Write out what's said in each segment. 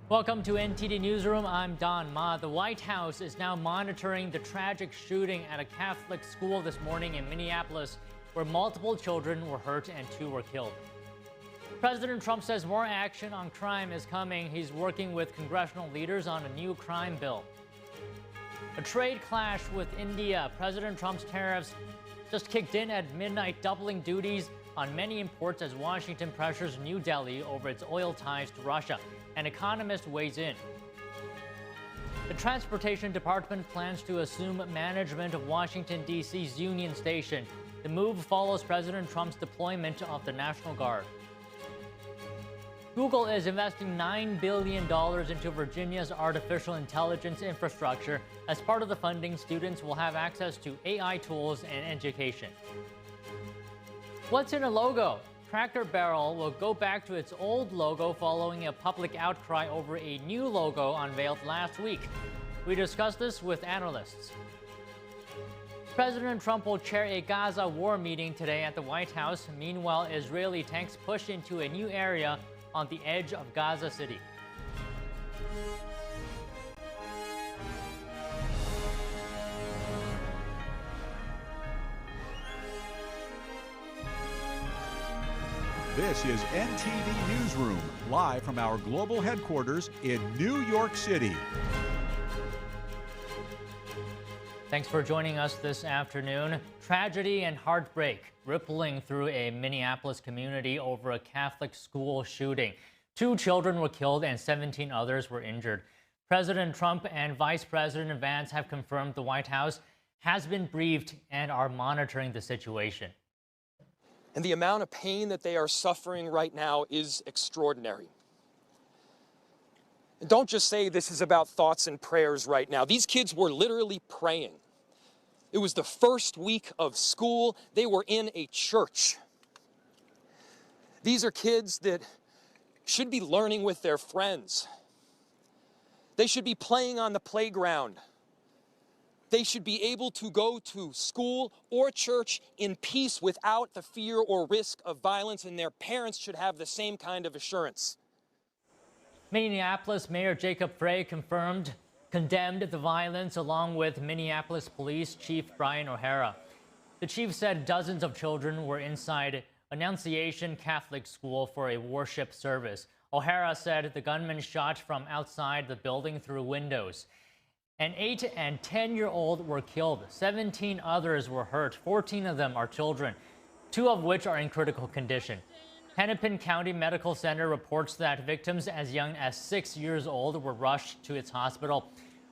Welcome to NTD Newsroom. I'm Don Ma. The White House is now monitoring the tragic shooting at a Catholic school this morning in Minneapolis, where multiple children were hurt and 2 were killed. President Trump says more action on crime is coming. He's working with congressional leaders on a new crime bill. A trade clash with India. President Trump's tariffs just kicked in at midnight, doubling duties on many imports as Washington pressures New Delhi over its oil ties to Russia. An economist weighs in. The Transportation Department plans to assume management of Washington, D.C.'s Union Station. The move follows President Trump's deployment of the National Guard. Google is investing $9 billion into Virginia's artificial intelligence infrastructure. As part of the funding, students will have access to AI tools and education. What's in a logo? Cracker Barrel will go back to its old logo following a public outcry over a new logo unveiled last week. We discussed this with analysts. President Trump will chair a Gaza war meeting today at the White House. Meanwhile, Israeli tanks push into a new area on the edge of Gaza City. This is NTD Newsroom, live from our global headquarters in New York City. Thanks for joining us this afternoon. Tragedy and heartbreak rippling through a Minneapolis community over a Catholic school shooting. 2 children were killed and 17 others were injured. President Trump and Vice President Vance have confirmed the White House has been briefed and are monitoring the situation. And the amount of pain that they are suffering right now is extraordinary. And don't just say this is about thoughts and prayers right now. These kids were literally praying. It was the first week of school. They were in a church. These are kids that should be learning with their friends. They should be playing on the playground. They should be able to go to school or church in peace without the fear or risk of violence, and their parents should have the same kind of assurance. Minneapolis Mayor Jacob Frey condemned the violence along with Minneapolis Police Chief Brian O'Hara. The chief said dozens of children were inside Annunciation Catholic School for a worship service. O'Hara said the gunman shot from outside the building through windows. An 8- and 10-year-old were killed. 17 others were hurt. 14 of them are children, 2 of which are in critical condition. Hennepin County Medical Center reports that victims as young as 6 years old were rushed to its hospital.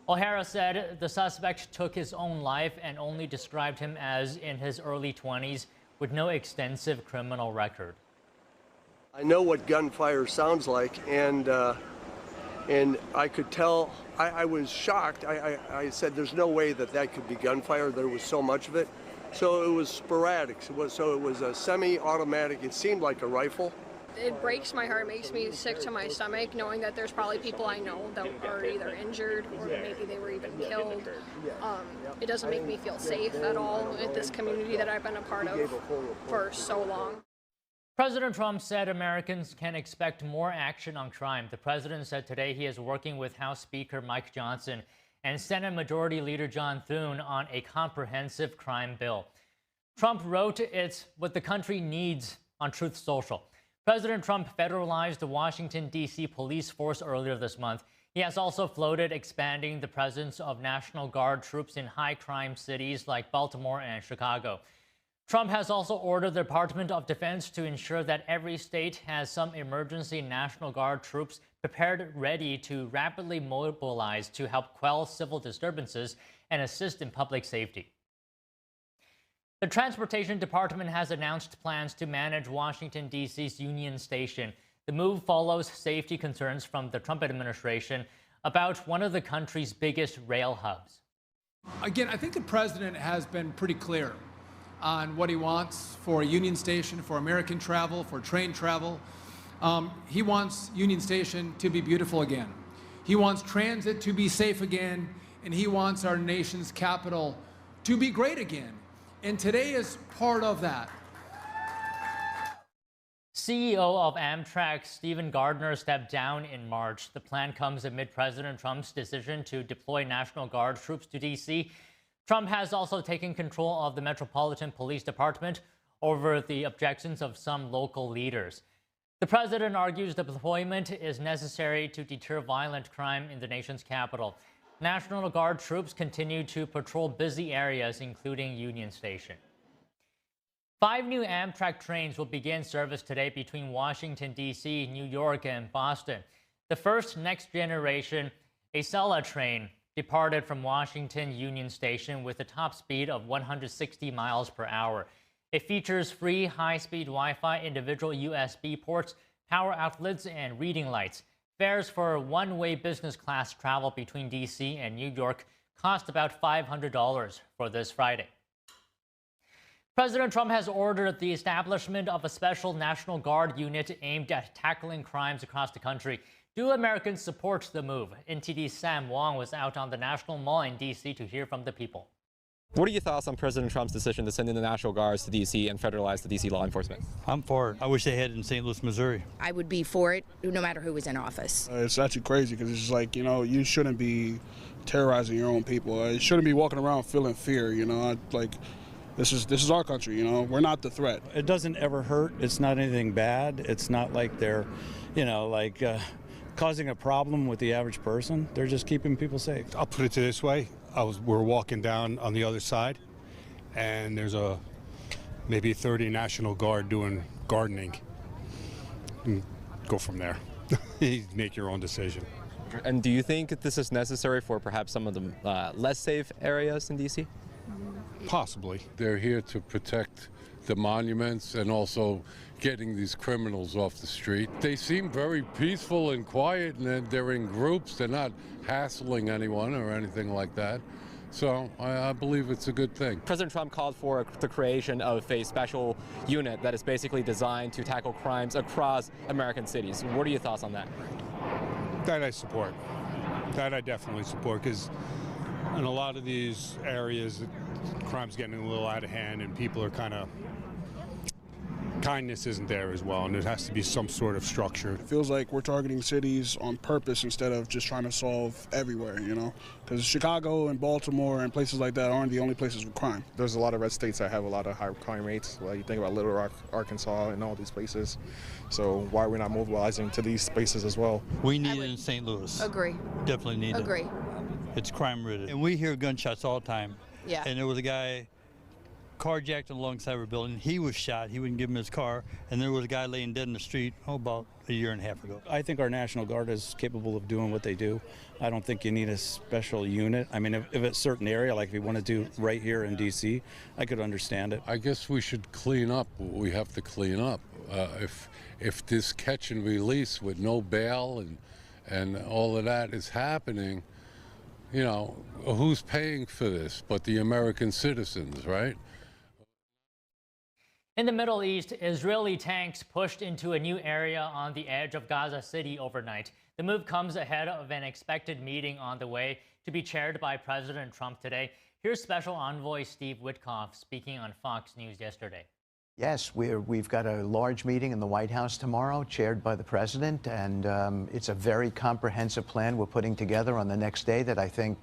O'Hara said the suspect took his own life and only described him as in his early 20s with no extensive criminal record. I know what gunfire sounds like, and I could tell. I was shocked. I said there's no way that could be gunfire. There was so much of it. So it was sporadic. It was a semi-automatic. It seemed like a rifle. It breaks my heart, makes me sick to my stomach, knowing that there's probably people I know that are either injured or maybe they were even killed. It doesn't make me feel safe at all at this community that I've been a part of for so long. President Trump said Americans can expect more action on crime. The president said today he is working with House Speaker Mike Johnson and Senate Majority Leader John Thune on a comprehensive crime bill. Trump wrote it's what the country needs on Truth Social. President Trump federalized the Washington, D.C. police force earlier this month. He has also floated expanding the presence of National Guard troops in high-crime cities like Baltimore and Chicago. Trump has also ordered the Department of Defense to ensure that every state has some emergency National Guard troops prepared, ready to rapidly mobilize to help quell civil disturbances and assist in public safety. The Transportation Department has announced plans to manage Washington, D.C.'s Union Station. The move follows safety concerns from the Trump administration about one of the country's biggest rail hubs. Again, I think the president has been pretty clear on what he wants for a Union Station, for American travel, for train travel. He wants Union Station to be beautiful again. He wants transit to be safe again, and he wants our nation's capital to be great again. And today is part of that. CEO of Amtrak, Stephen Gardner, stepped down in March. The plan comes amid President Trump's decision to deploy National Guard troops to D.C. Trump has also taken control of the Metropolitan Police Department over the objections of some local leaders. The president argues the deployment is necessary to deter violent crime in the nation's capital. National Guard troops continue to patrol busy areas, including Union Station. 5 new Amtrak trains will begin service today between Washington, D.C., New York, and Boston. The first next-generation Acela train departed from Washington Union Station with a top speed of 160 miles per hour. It features free high-speed Wi-Fi, individual USB ports, power outlets, and reading lights. Fares for one-way business class travel between D.C. and New York cost about $500 for this Friday. President Trump has ordered the establishment of a special National Guard unit aimed at tackling crimes across the country. Do Americans support the move? NTD Sam Wong was out on the National Mall in D.C. to hear from the people. What are your thoughts on President Trump's decision to send in the National Guards to D.C. and federalize the D.C. law enforcement? I'm for it. I wish they had it in St. Louis, Missouri. I would be for it, no matter who was in office. It's actually crazy because it's just like, you shouldn't be terrorizing your own people. You shouldn't be walking around feeling fear, This is our country, We're not the threat. It doesn't ever hurt. It's not anything bad. It's not like they're, causing a problem with the average person. They're just keeping people safe. I'll put it this way. We're walking down on the other side, and there's maybe 30 National Guard doing gardening. And go from there. You make your own decision. And do you think this is necessary for perhaps some of the less safe areas in D.C.? Possibly. They're here to protect the monuments and also getting these criminals off the street. They seem very peaceful and quiet, and they're in groups. They're not hassling anyone or anything like that. So I believe it's a good thing. President Trump called for the creation of a special unit that is basically designed to tackle crimes across American cities. What are your thoughts on that? That I support. That I definitely support, because in a lot of these areas, crime's getting a little out of hand, and people are kindness isn't there as well, and there has to be some sort of structure. It feels like we're targeting cities on purpose instead of just trying to solve everywhere, Because Chicago and Baltimore and places like that aren't the only places with crime. There's a lot of red states that have a lot of high crime rates. Well, you think about Little Rock, Arkansas, and all these places. So why are we not mobilizing to these spaces as well? We need it in St. Louis. Agree. Definitely need it. Agree. It's crime-ridden. And we hear gunshots all the time. Yeah. And there was a guy carjacked alongside of a building. He was shot. He wouldn't give him his car. And there was a guy laying dead in the street, about a year and a half ago. I think our National Guard is capable of doing what they do. I don't think you need a special unit. I mean, if it's a certain area, like if you want to do right here in D.C., I could understand it. I guess we should clean up what we have to clean up. If this catch and release with no bail and all of that is happening, who's paying for this but the American citizens, right? In the Middle East, Israeli tanks pushed into a new area on the edge of Gaza City overnight. The move comes ahead of an expected meeting on the way to be chaired by President Trump today. Here's Special Envoy Steve Witkoff speaking on Fox News yesterday. Yes, we've got a large meeting in the White House tomorrow, chaired by the president, and it's a very comprehensive plan we're putting together on the next day that I think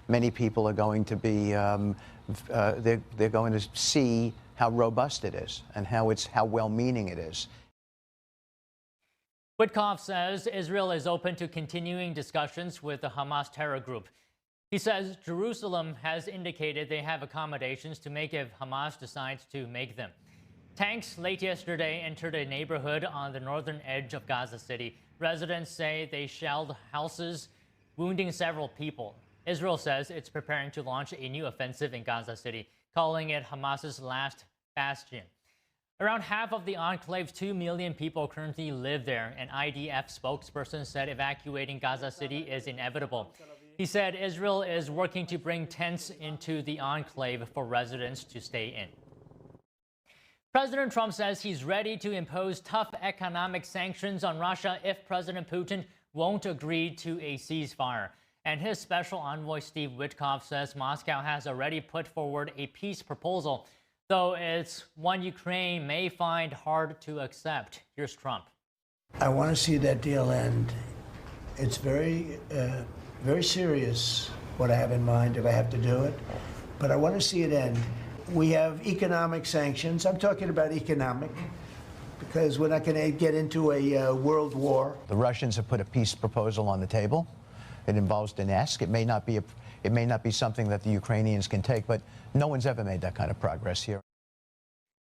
many people are going to be, they're going to see how robust it is and how well-meaning it is. Witkoff says Israel is open to continuing discussions with the Hamas terror group. He says Jerusalem has indicated they have accommodations to make if Hamas decides to make them. Tanks late yesterday entered a neighborhood on the northern edge of Gaza City. Residents say they shelled houses, wounding several people. Israel says it's preparing to launch a new offensive in Gaza City, calling it Hamas's last bastion. Around half of the enclave's 2 million people currently live there. An IDF spokesperson said evacuating Gaza City is inevitable. He said Israel is working to bring tents into the enclave for residents to stay in. President Trump says he's ready to impose tough economic sanctions on Russia if President Putin won't agree to a ceasefire. And his special envoy Steve Witkoff says Moscow has already put forward a peace proposal. though it's one Ukraine may find hard to accept. Here's Trump. I want to see that deal end. It's very serious what I have in mind if I have to do it, but I want to see it end. We have economic sanctions. I'm talking about economic, because we're not going to get into a world war. The Russians have put a peace proposal on the table. It involves Donetsk. It may not be something that the Ukrainians can take, but no one's ever made that kind of progress here.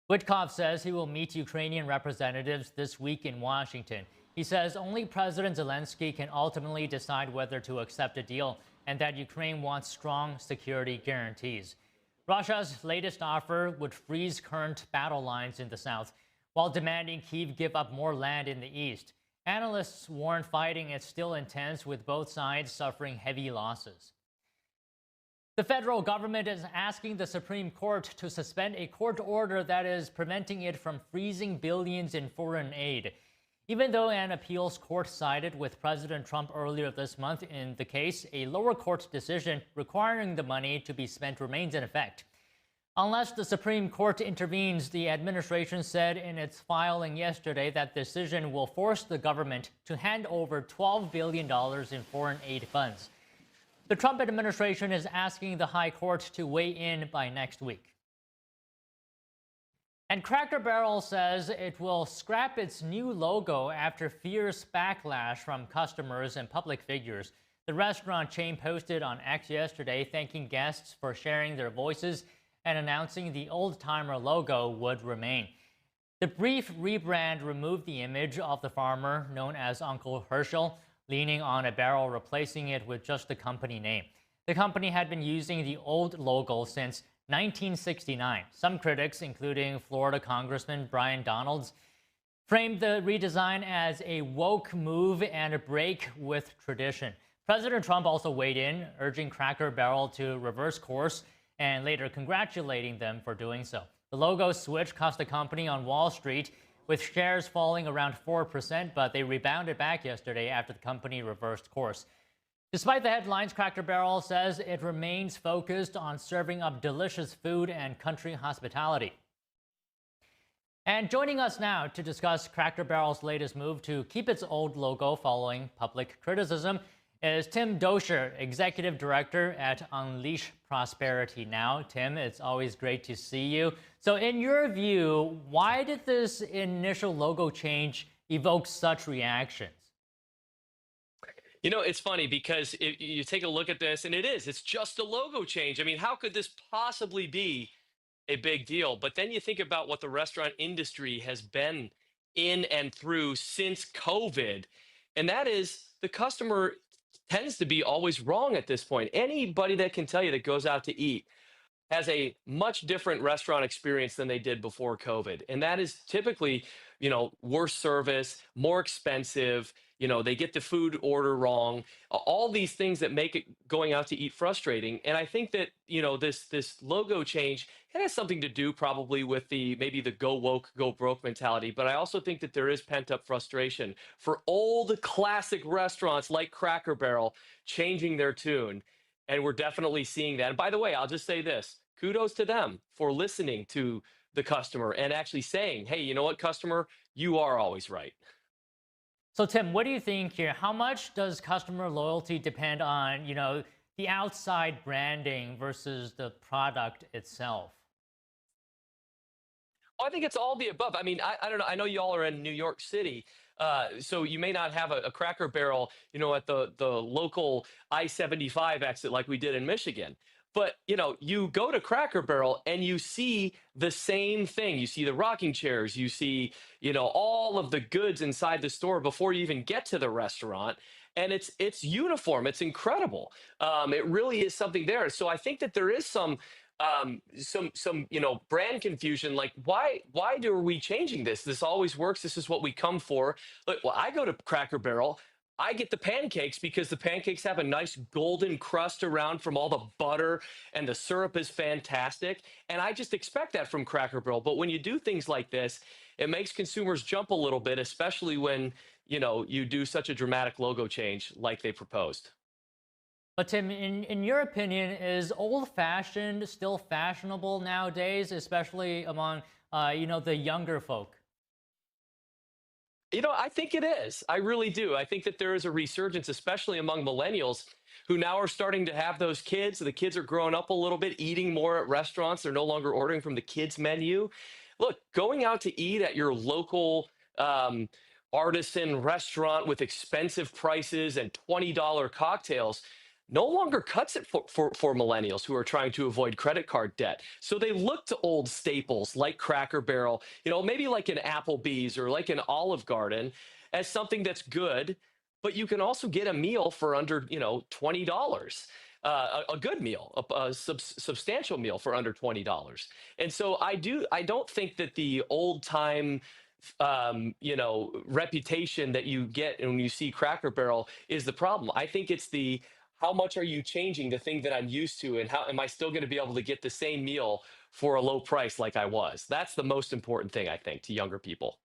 Witkoff says he will meet Ukrainian representatives this week in Washington. He says only President Zelensky can ultimately decide whether to accept a deal, and that Ukraine wants strong security guarantees. Russia's latest offer would freeze current battle lines in the south, while demanding Kyiv give up more land in the east. Analysts warn fighting is still intense, with both sides suffering heavy losses. The federal government is asking the Supreme Court to suspend a court order that is preventing it from freezing billions in foreign aid. Even though an appeals court sided with President Trump earlier this month in the case, a lower court decision requiring the money to be spent remains in effect. Unless the Supreme Court intervenes, the administration said in its filing yesterday that the decision will force the government to hand over $12 billion in foreign aid funds. The Trump administration is asking the High Court to weigh in by next week. And Cracker Barrel says it will scrap its new logo after fierce backlash from customers and public figures. The restaurant chain posted on X yesterday thanking guests for sharing their voices and announcing the old-timer logo would remain. The brief rebrand removed the image of the farmer known as Uncle Herschel, leaning on a barrel, replacing it with just the company name. The company had been using the old logo since 1969. Some critics, including Florida Congressman Brian Donalds, framed the redesign as a woke move and a break with tradition. President Trump also weighed in, urging Cracker Barrel to reverse course and later congratulating them for doing so. The logo switch cost the company on Wall Street, with shares falling around 4%, but they rebounded back yesterday after the company reversed course. Despite the headlines, Cracker Barrel says it remains focused on serving up delicious food and country hospitality. And joining us now to discuss Cracker Barrel's latest move to keep its old logo following public criticism is Tim Dozier, Executive Director at Unleash Prosperity Now. Tim, it's always great to see you. So in your view, why did this initial logo change evoke such reactions? You know, it's funny because you take a look at this, and it's just a logo change. I mean, how could this possibly be a big deal? But then you think about what the restaurant industry has been in and through since COVID, and that is the customer tends to be always wrong at this point. Anybody that can tell you that goes out to eat has a much different restaurant experience than they did before COVID. And that is typically, worse service, more expensive, they get the food order wrong, all these things that make it going out to eat frustrating. And I think that, this logo change, it has something to do probably with maybe the go woke, go broke mentality. But I also think that there is pent up frustration for old classic restaurants like Cracker Barrel changing their tune. And we're definitely seeing that. And by the way, I'll just say this, kudos to them for listening to the customer and actually saying, hey, you know what, customer, you are always right. So, Tim, what do you think here? How much does customer loyalty depend on, the outside branding versus the product itself? I think it's all the above. I mean, I don't know. I know you all are in New York City, so you may not have a Cracker Barrel, at the local I-75 exit like we did in Michigan. But, you go to Cracker Barrel and you see the same thing. You see the rocking chairs. You see, all of the goods inside the store before you even get to the restaurant. And it's uniform. It's incredible. It really is something there. So I think that there is some brand confusion. Like, why are we changing this? This always works. This is what we come for. Look, well, I go to Cracker Barrel. I get the pancakes because the pancakes have a nice golden crust around from all the butter, and the syrup is fantastic. And I just expect that from Cracker Barrel. But when you do things like this, it makes consumers jump a little bit, especially when, you do such a dramatic logo change like they proposed. But Tim, in your opinion, is old-fashioned still fashionable nowadays, especially among, the younger folk? I think it is. I really do. I think that there is a resurgence, especially among millennials who now are starting to have those kids. The kids are growing up a little bit, eating more at restaurants. They're no longer ordering from the kids' menu. Look, going out to eat at your local artisan restaurant with expensive prices and $20 cocktails no longer cuts it for millennials who are trying to avoid credit card debt. So they look to old staples like Cracker Barrel, maybe like an Applebee's or like an Olive Garden as something that's good, but you can also get a meal for under, $20. A good meal, a substantial meal for under $20. And so I don't think that the old time reputation that you get when you see Cracker Barrel is the problem. I think it's how much are you changing the thing that I'm used to, and how am I still going to be able to get the same meal for a low price like I was? That's the most important thing, I think, to younger people.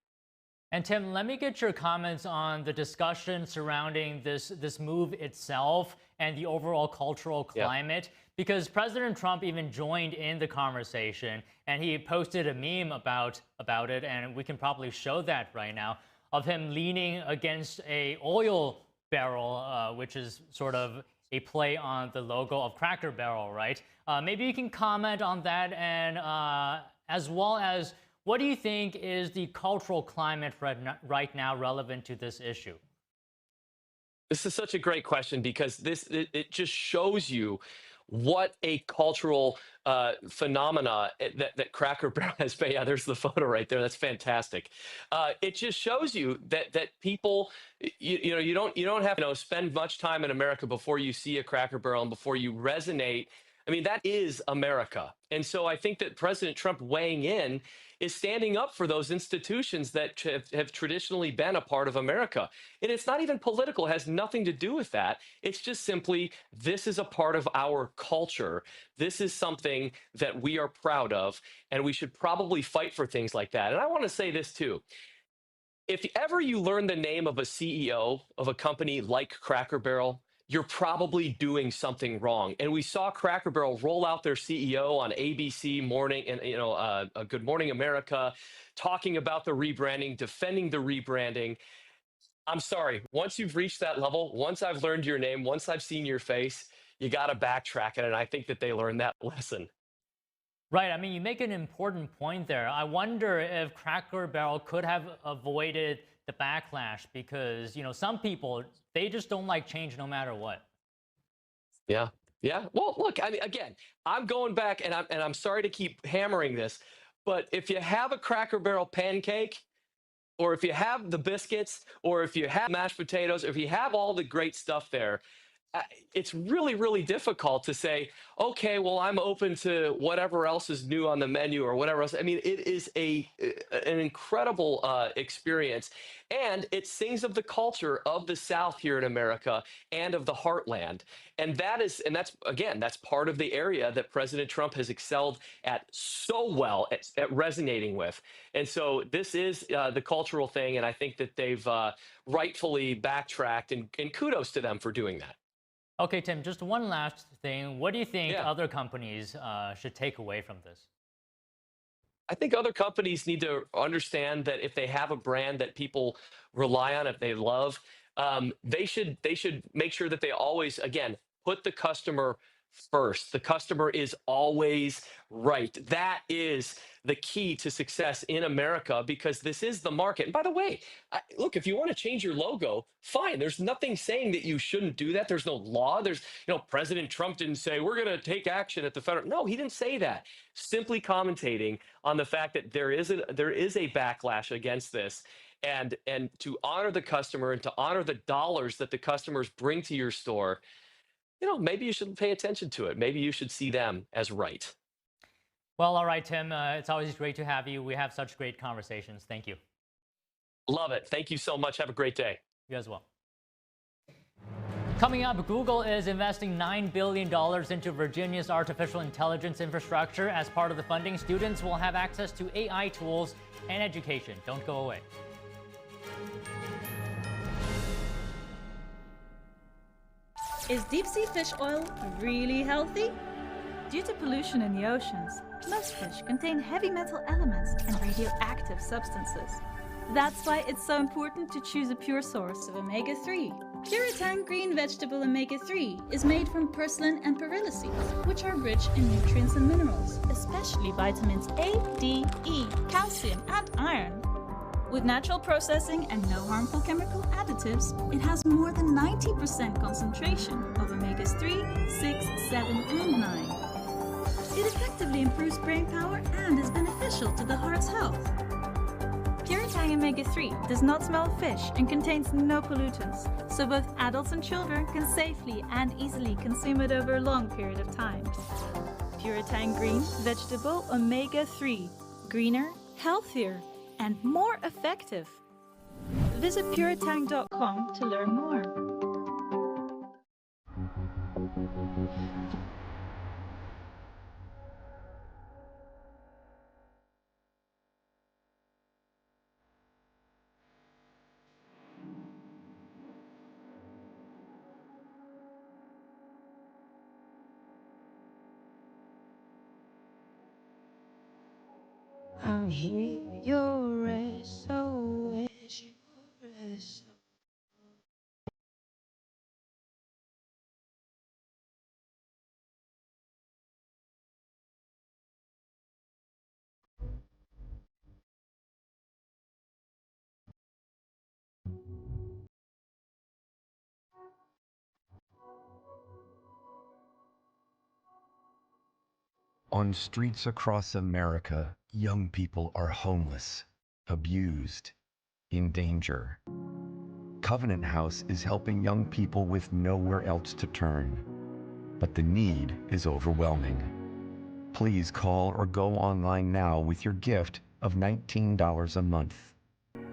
And Tim, let me get your comments on the discussion surrounding this move itself and the overall cultural climate, because President Trump even joined in the conversation, and he posted a meme about it, and we can probably show that right now, of him leaning against a oil barrel, which is sort of a play on the logo of Cracker Barrel, right? Maybe you can comment on that, and as well as what do you think is the cultural climate right now relevant to this issue? This is such a great question because it just shows you what a cultural phenomena that Cracker Barrel has been. Yeah, there's the photo right there. That's fantastic. It just shows you that people, you don't have to spend much time in America before you see a Cracker Barrel and before you resonate. I mean, that is America. And so I think that President Trump weighing in is standing up for those institutions that have traditionally been a part of America. And it's not even political. It has nothing to do with that. It's just simply, this is a part of our culture. This is something that we are proud of, and we should probably fight for things like that. And I want to say this too. If ever you learn the name of a CEO of a company like Cracker Barrel, you're probably doing something wrong. And we saw Cracker Barrel roll out their CEO on ABC Morning and Good Morning America, talking about the rebranding, defending the rebranding. I'm sorry, once you've reached that level, once I've learned your name, once I've seen your face, you got to backtrack it. And I think that they learned that lesson. Right. I mean, you make an important point there. I wonder if Cracker Barrel could have avoided the backlash because, some people, they just don't like change no matter what. Yeah. Yeah. Well, look, I mean, again, I'm going back and I'm sorry to keep hammering this, but if you have a Cracker Barrel pancake, or if you have the biscuits, or if you have mashed potatoes, or if you have all the great stuff there, it's really, really difficult to say, okay, well, I'm open to whatever else is new on the menu or whatever else. I mean, it is an incredible experience. And it sings of the culture of the South here in America and of the heartland. And that's part of the area that President Trump has excelled at so well at resonating with. And so this is the cultural thing. And I think that they've rightfully backtracked, and kudos to them for doing that. Okay, Tim, just one last thing. What do you think other companies should take away from this? I think other companies need to understand that if they have a brand that people rely on, if they love, they should make sure that they always, again, put the customer first. The customer is always right. That is the key to success in America, because this is the market. And by the way, look, if you want to change your logo, fine. There's nothing saying that you shouldn't do that. There's no law. President Trump didn't say, we're going to take action at the federal. No, he didn't say that. Simply commentating on the fact that there is a backlash against this. And to honor the customer and to honor the dollars that the customers bring to your store, maybe you should pay attention to it. Maybe you should see them as right. Well, all right, Tim. It's always great to have you. We have such great conversations. Thank you. Love it. Thank you so much. Have a great day. You as well. Coming up, Google is investing $9 billion into Virginia's artificial intelligence infrastructure. As part of the funding, students will have access to AI tools and education. Don't go away. Is deep-sea fish oil really healthy? Due to pollution in the oceans, most fish contain heavy metal elements and radioactive substances. That's why it's so important to choose a pure source of omega-3. Puritang green vegetable omega-3 is made from purslane and perilla seeds, which are rich in nutrients and minerals, especially vitamins A, D, E, calcium, and iron. With natural processing and no harmful chemical additives, it has more than 90% concentration of omegas 3, 6, 7, and 9. It effectively improves brain power and is beneficial to the heart's health. Puritang omega-3 does not smell of fish and contains no pollutants, so both adults and children can safely and easily consume it over a long period of time. Puritang green vegetable omega-3, greener, healthier, and more effective. Visit puritang.com to learn more. I hear your SOS, your SOS. On streets across America, young people are homeless, abused, in danger. Covenant House is helping young people with nowhere else to turn, but the need is overwhelming. Please call or go online now with your gift of $19 a month.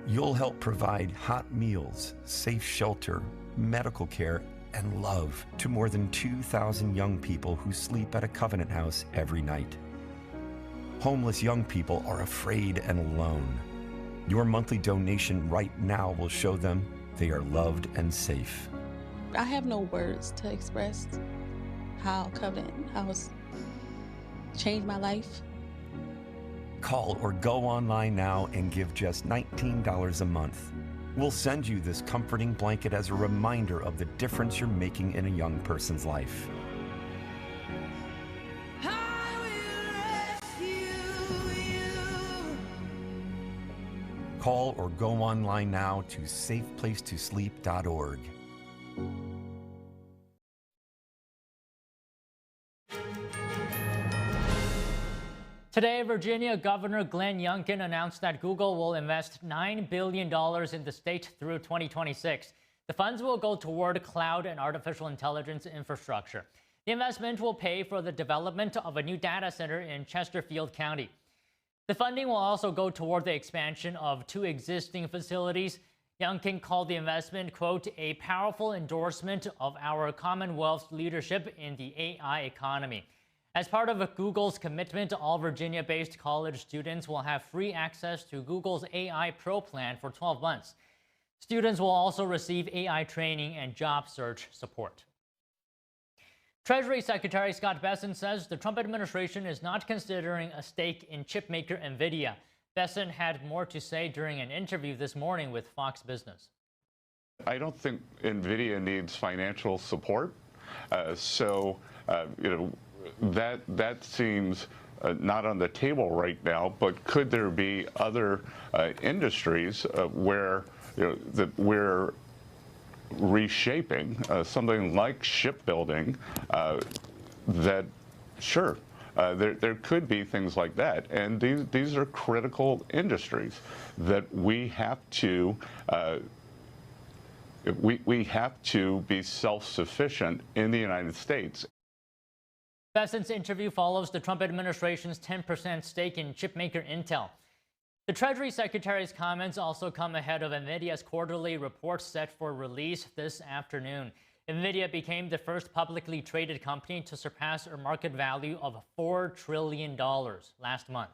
You'll help provide hot meals, safe shelter, medical care, and love to more than 2,000 young people who sleep at a Covenant House every night. Homeless young people are afraid and alone. Your monthly donation right now will show them they are loved and safe. I have no words to express how Covenant House changed my life. Call or go online now and give just $19 a month. We'll send you this comforting blanket as a reminder of the difference you're making in a young person's life. Call or go online now to safeplacetosleep.org. Today, Virginia Governor Glenn Youngkin announced that Google will invest $9 billion in the state through 2026. The funds will go toward cloud and artificial intelligence infrastructure. The investment will pay for the development of a new data center in Chesterfield County. The funding will also go toward the expansion of 2 existing facilities. Youngkin called the investment, quote, a powerful endorsement of our Commonwealth's leadership in the AI economy. As part of Google's commitment, all Virginia-based college students will have free access to Google's AI Pro plan for 12 months. Students will also receive AI training and job search support. Treasury Secretary Scott Bessent says the Trump administration is not considering a stake in chipmaker NVIDIA. Bessent had more to say during an interview this morning with Fox Business. I don't think NVIDIA needs financial support. That seems not on the table right now, but could there be other industries where that we're reshaping, something like shipbuilding, that sure, there could be things like that, and these are critical industries that we have to be self-sufficient in the United States. Bessent's interview follows the Trump administration's 10% stake in chipmaker Intel. The Treasury Secretary's comments also come ahead of NVIDIA's quarterly report set for release this afternoon. NVIDIA became the first publicly traded company to surpass a market value of $4 trillion last month.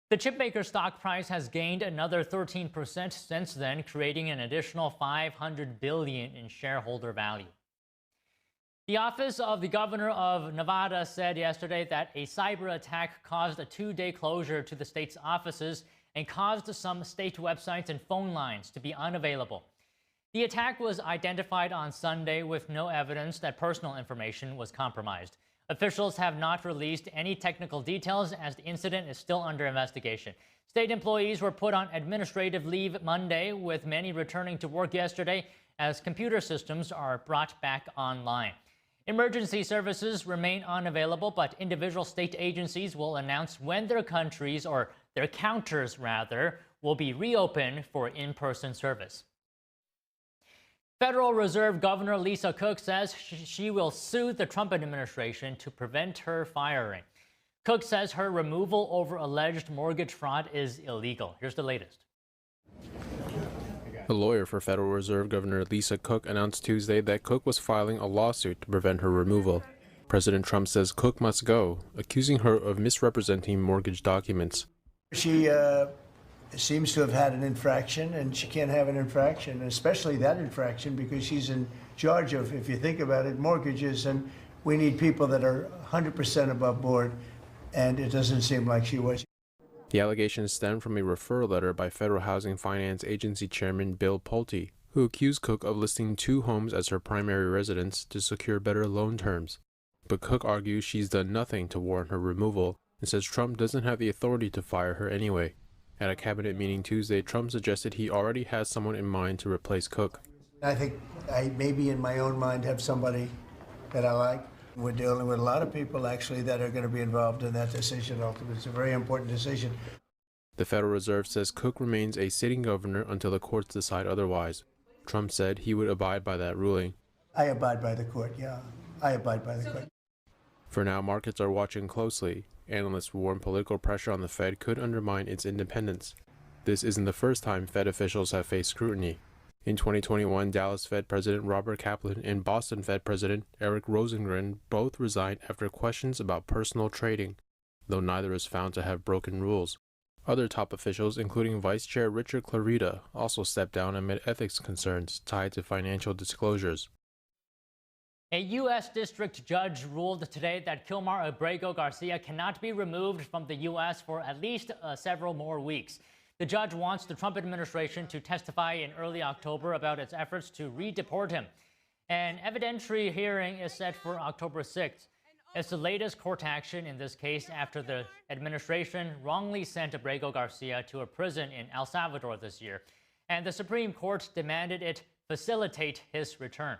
The chipmaker stock price has gained another 13% since then, creating an additional $500 billion in shareholder value. The office of the governor of Nevada said yesterday that a cyber attack caused a 2-day closure to the state's offices and caused some state websites and phone lines to be unavailable. The attack was identified on Sunday with no evidence that personal information was compromised. Officials have not released any technical details as the incident is still under investigation. State employees were put on administrative leave Monday, with many returning to work yesterday as computer systems are brought back online. Emergency services remain unavailable, but individual state agencies will announce when their countries, or their counters rather, will be reopened for in-person service. Federal Reserve Governor Lisa Cook says she will sue the Trump administration to prevent her firing. Cook says her removal over alleged mortgage fraud is illegal. Here's the latest. A lawyer for Federal Reserve Governor Lisa Cook announced Tuesday that Cook was filing a lawsuit to prevent her removal. President Trump says Cook must go, accusing her of misrepresenting mortgage documents. She seems to have had an infraction, and she can't have an infraction, especially that infraction, because she's in charge of, if you think about it, mortgages, and we need people that are 100% above board, and it doesn't seem like she was. The allegations stem from a referral letter by Federal Housing Finance Agency Chairman Bill Pulte, who accused Cook of listing 2 homes as her primary residence to secure better loan terms. But Cook argues she's done nothing to warrant her removal and says Trump doesn't have the authority to fire her anyway. At a cabinet meeting Tuesday, Trump suggested he already has someone in mind to replace Cook. I think I maybe in my own mind have somebody that I like. We're dealing with a lot of people, actually, that are going to be involved in that decision. Ultimately, it's a very important decision. The Federal Reserve says Cook remains a sitting governor until the courts decide otherwise. Trump said he would abide by that ruling. I abide by the court, yeah. I abide by the court. For now, markets are watching closely. Analysts warn political pressure on the Fed could undermine its independence. This isn't the first time Fed officials have faced scrutiny. In 2021, Dallas Fed President Robert Kaplan and Boston Fed President Eric Rosengren both resigned after questions about personal trading, though neither is found to have broken rules. Other top officials, including Vice Chair Richard Clarida, also stepped down amid ethics concerns tied to financial disclosures. A U.S. district judge ruled today that Kilmar Abrego Garcia cannot be removed from the U.S. for at least several more weeks. The judge wants the Trump administration to testify in early October about its efforts to redeport him. An evidentiary hearing is set for October 6th. It's the latest court action in this case after the administration wrongly sent Abrego Garcia to a prison in El Salvador this year, and the Supreme Court demanded it facilitate his return.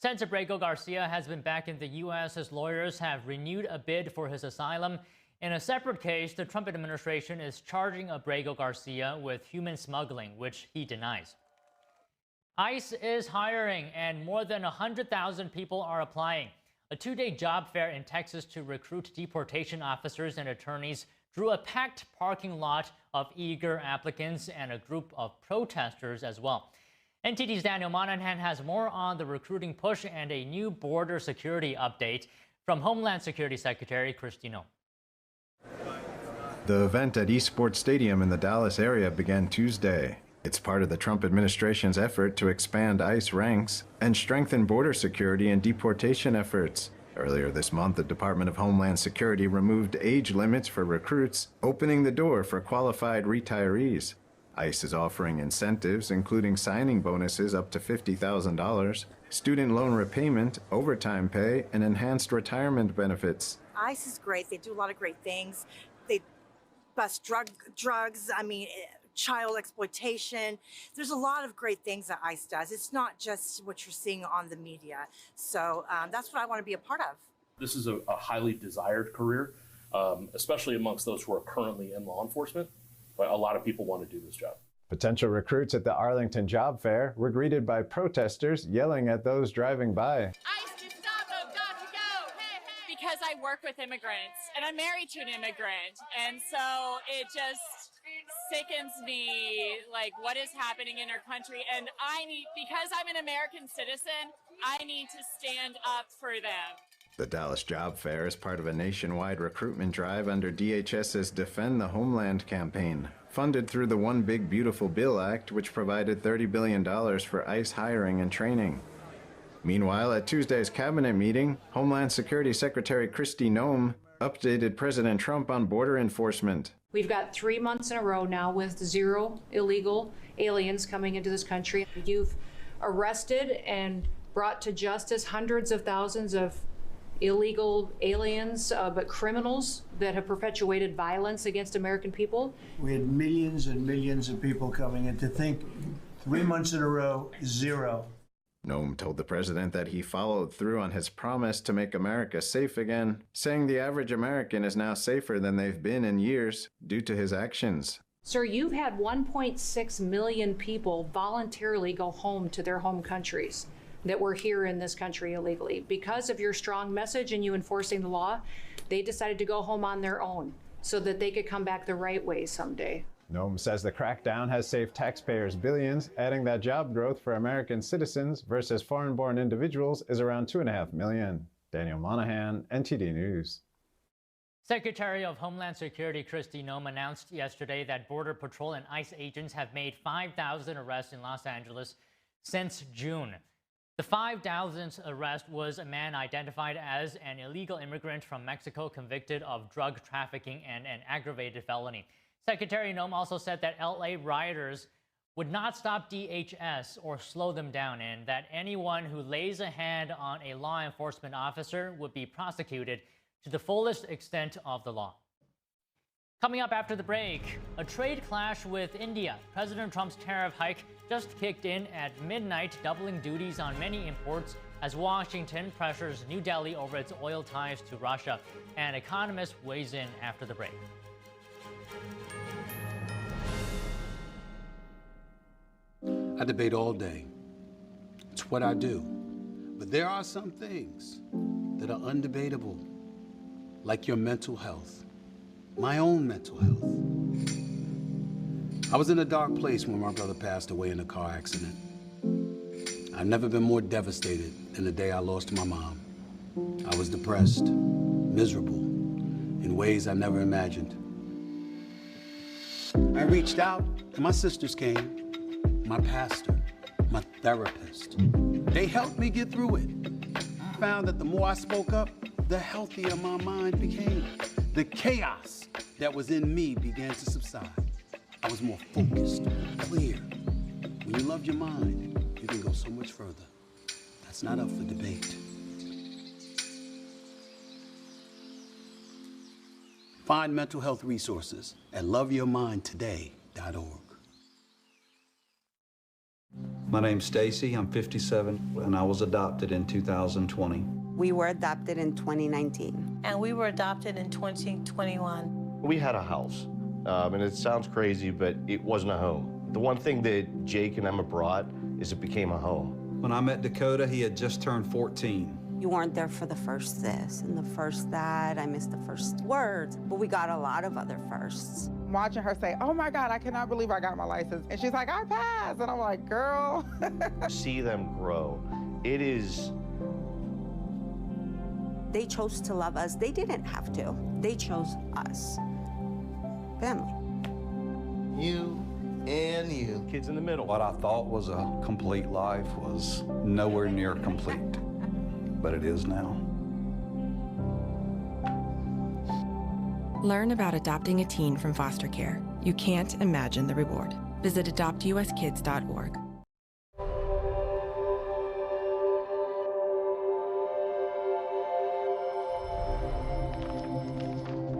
Since Abrego Garcia has been back in the U.S., his lawyers have renewed a bid for his asylum. In a separate case, the Trump administration is charging Abrego Garcia with human smuggling, which he denies. ICE is hiring, and more than 100,000 people are applying. A 2-day job fair in Texas to recruit deportation officers and attorneys drew a packed parking lot of eager applicants and a group of protesters as well. NTD's Daniel Monahan has more on the recruiting push and a new border security update from Homeland Security Secretary Christino. The event at Esports Stadium in the Dallas area began Tuesday. It's part of the Trump administration's effort to expand ICE ranks and strengthen border security and deportation efforts. Earlier this month, the Department of Homeland Security removed age limits for recruits, opening the door for qualified retirees. ICE is offering incentives, including signing bonuses up to $50,000, student loan repayment, overtime pay, and enhanced retirement benefits. ICE is great. They do a lot of great things. They bust drugs, child exploitation. There's a lot of great things that ICE does. It's not just what you're seeing on the media. So that's what I want to be a part of. This is a highly desired career, especially amongst those who are currently in law enforcement. But a lot of people want to do this job. Potential recruits at the Arlington Job Fair were greeted by protesters yelling at those driving by. ICE Gestapo, got to go! Hey, hey! Because I work with immigrants, and I'm married to an immigrant, and so it just sickens me, like, what is happening in our country, and because I'm an American citizen, I need to stand up for them. The Dallas Job Fair is part of a nationwide recruitment drive under DHS's Defend the Homeland campaign, funded through the One Big Beautiful Bill Act, which provided $30 billion for ICE hiring and training. Meanwhile, at Tuesday's cabinet meeting, Homeland Security Secretary Kristi Noem updated President Trump on border enforcement. We've got 3 months in a row now with 0 illegal aliens coming into this country. You've arrested and brought to justice hundreds of thousands of illegal aliens, but criminals that have perpetuated violence against American people. We had millions and millions of people coming in. To think 3 months in a row, 0. Noem told the president that he followed through on his promise to make America safe again, saying the average American is now safer than they've been in years due to his actions. Sir, you've had 1.6 million people voluntarily go home to their home countries that were here in this country illegally. Because of your strong message and you enforcing the law, they decided to go home on their own so that they could come back the right way someday. Noem says the crackdown has saved taxpayers billions, adding that job growth for American citizens versus foreign-born individuals is around 2.5 million. Daniel Monahan, NTD News. Secretary of Homeland Security Kristi Noem announced yesterday that Border Patrol and ICE agents have made 5,000 arrests in Los Angeles since June. The 5,000th arrest was a man identified as an illegal immigrant from Mexico convicted of drug trafficking and an aggravated felony. Secretary Noem also said that LA rioters would not stop DHS or slow them down, and that anyone who lays a hand on a law enforcement officer would be prosecuted to the fullest extent of the law. Coming up after the break, a trade clash with India. President Trump's tariff hike just kicked in at midnight, doubling duties on many imports as Washington pressures New Delhi over its oil ties to Russia. An economist weighs in after the break. I debate all day. It's what I do. But there are some things that are undebatable, like your mental health, my own mental health. I was in a dark place when my brother passed away in a car accident. I've never been more devastated than the day I lost my mom. I was depressed, miserable, in ways I never imagined. I reached out, and my sisters came. My pastor, my therapist. They helped me get through it. I found that the more I spoke up, the healthier my mind became. The chaos that was in me began to subside. I was more focused, clear. When you love your mind, you can go so much further. That's not up for debate. Find mental health resources at loveyourmindtoday.org. My name's Stacy, I'm 57, and I was adopted in 2020. We were adopted in 2019. And we were adopted in 2021. We had a house, and it sounds crazy, but it wasn't a home. The one thing that Jake and Emma brought is it became a home. When I met Dakota, he had just turned 14. You weren't there for the first this and the first that. I missed the first words, but we got a lot of other firsts. Watching her say, oh my God, I cannot believe I got my license. And she's like, I passed. And I'm like, girl. See them grow. It is. They chose to love us. They didn't have to. They chose us. Family. You and you. Kids in the middle. What I thought was a complete life was nowhere near complete, but it is now. Learn about adopting a teen from foster care. You can't imagine the reward. Visit adoptuskids.org.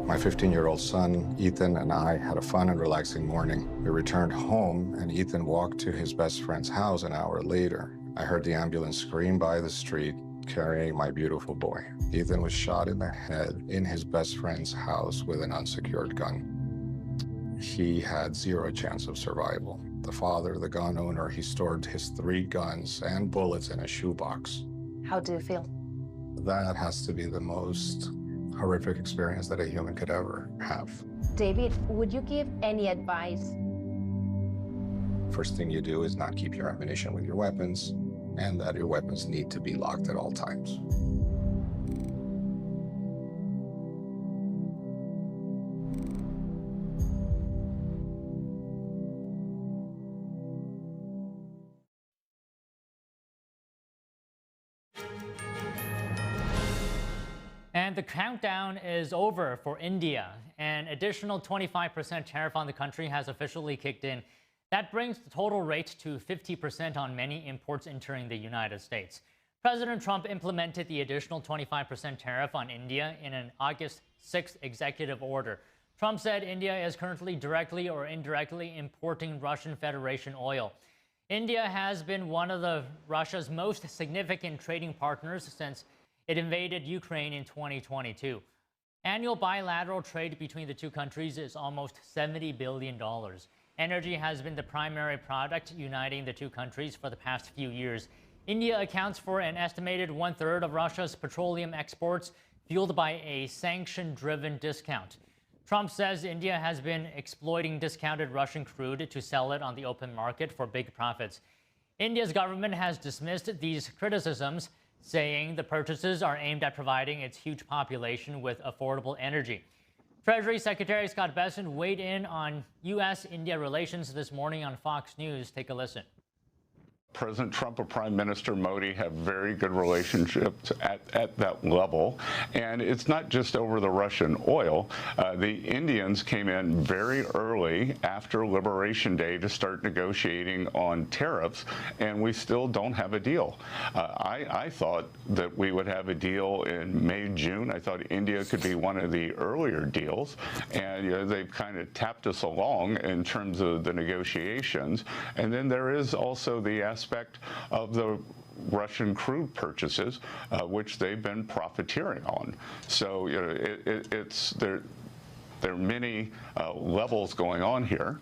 My 15-year-old son, Ethan, and I had a fun and relaxing morning. We returned home, and Ethan walked to his best friend's house an hour later. I heard the ambulance scream by the street, carrying my beautiful boy. Ethan was shot in the head in his best friend's house with an unsecured gun. He had zero chance of survival. The father, the gun owner, he stored his 3 guns and bullets in a shoebox. How do you feel? That has to be the most horrific experience that a human could ever have. David, would you give any advice? First thing you do is not keep your ammunition with your weapons, and that your weapons need to be locked at all times. And the countdown is over for India. An additional 25% tariff on the country has officially kicked in. That brings the total rate to 50% on many imports entering the United States. President Trump implemented the additional 25% tariff on India in an August 6th executive order. Trump said India is currently directly or indirectly importing Russian Federation oil. India has been one of Russia's most significant trading partners since it invaded Ukraine in 2022. Annual bilateral trade between the two countries is almost $70 billion. Energy has been the primary product uniting the two countries for the past few years. India accounts for an estimated 1/3 of Russia's petroleum exports, fueled by a sanction-driven discount. Trump says India has been exploiting discounted Russian crude to sell it on the open market for big profits. India's government has dismissed these criticisms, saying the purchases are aimed at providing its huge population with affordable energy. Treasury Secretary Scott Bessent weighed in on U.S.-India relations this morning on Fox News. Take a listen. President Trump and Prime Minister Modi have very good relationships at that level. And it's not just over the Russian oil. The Indians came in very early after Liberation Day to start negotiating on tariffs, and we still don't have a deal. I thought that we would have a deal in May, June. I thought India could be one of the earlier deals. And they've kind of tapped us along in terms of the negotiations. And then there is also the aspect of the Russian crude purchases, which they've been profiteering on. So there are many levels going on here.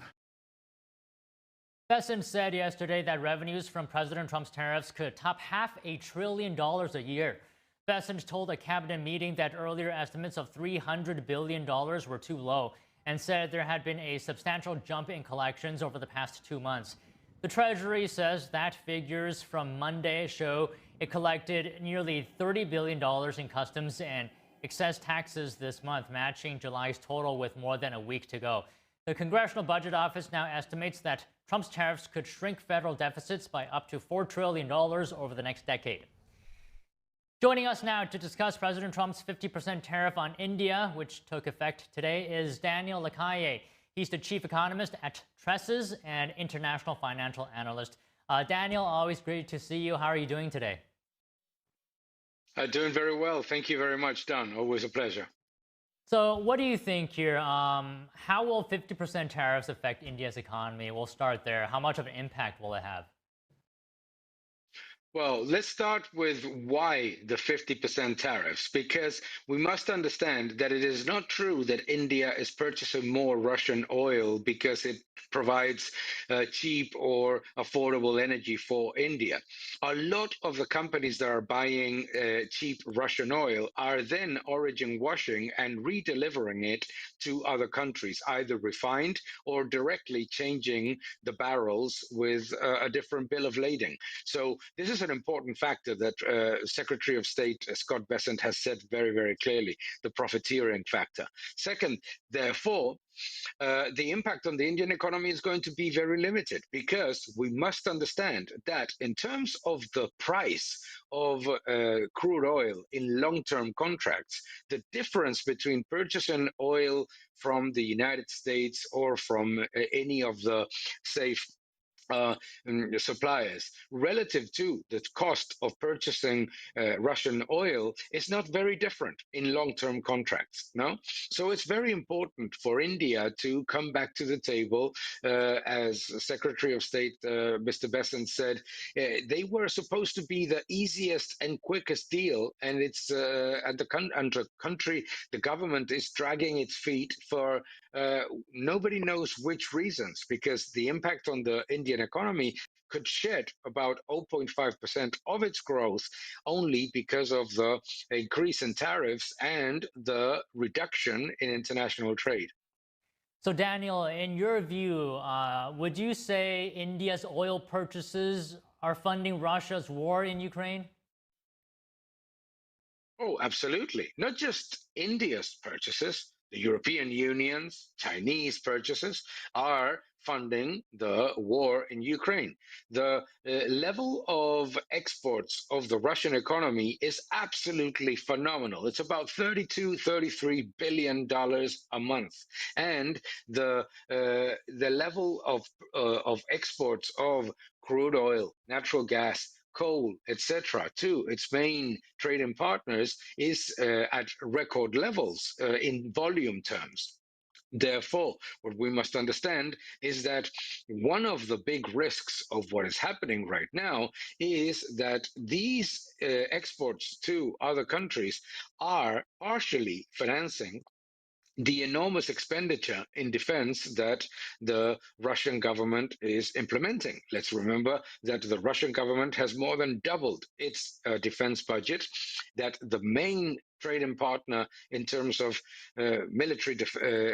Bessent said yesterday that revenues from President Trump's tariffs could top $500 billion a year. Bessent told a cabinet meeting that earlier estimates of $300 billion were too low and said there had been a substantial jump in collections over the past 2 months. The Treasury says that figures from Monday show it collected nearly $30 billion in customs and excess taxes this month, matching July's total with more than a week to go. The Congressional Budget Office now estimates that Trump's tariffs could shrink federal deficits by up to $4 trillion over the next decade. Joining us now to discuss President Trump's 50% tariff on India, which took effect today, is Daniel Lacalle. He's the chief economist at Tresses and international financial analyst. Daniel, always great to see you. How are you doing today? Doing very well. Thank you very much, Don. Always a pleasure. So what do you think here? How will 50% tariffs affect India's economy? We'll start there. How much of an impact will it have? Well, let's start with why the 50% tariffs, because we must understand that it is not true that India is purchasing more Russian oil because it provides cheap or affordable energy for India. A lot of the companies that are buying cheap Russian oil are then origin washing and redelivering it to other countries, either refined or directly changing the barrels with a different bill of lading. So this is an important factor that Secretary of State Scott Bessent has said very, very clearly, the profiteering factor. Second, therefore, the impact on the Indian economy is going to be very limited, because we must understand that in terms of the price of crude oil in long-term contracts, the difference between purchasing oil from the United States or from any of the, say, suppliers relative to the cost of purchasing Russian oil is not very different in long-term contracts. No, so it's very important for India to come back to the table. As Secretary of State Mr. Bessent said, they were supposed to be the easiest and quickest deal, and it's at the country, the government is dragging its feet for nobody knows which reasons, because the impact on the Indian economy could shed about 0.5% of its growth only because of the increase in tariffs and the reduction in international trade. So Daniel, in your view, would you say India's oil purchases are funding Russia's war in Ukraine? Oh, absolutely. Not just India's purchases, The European Union's Chinese purchases are funding the war in Ukraine. The level of exports of the Russian economy is absolutely phenomenal. It's about $33 billion a month. And the level of exports of crude oil, natural gas, coal, etc., to its main trading partners is at record levels in volume terms. Therefore, what we must understand is that one of the big risks of what is happening right now is that these exports to other countries are partially financing the enormous expenditure in defense that the Russian government is implementing. Let's remember that the Russian government has more than doubled its defense budget, that the main trading partner in terms of military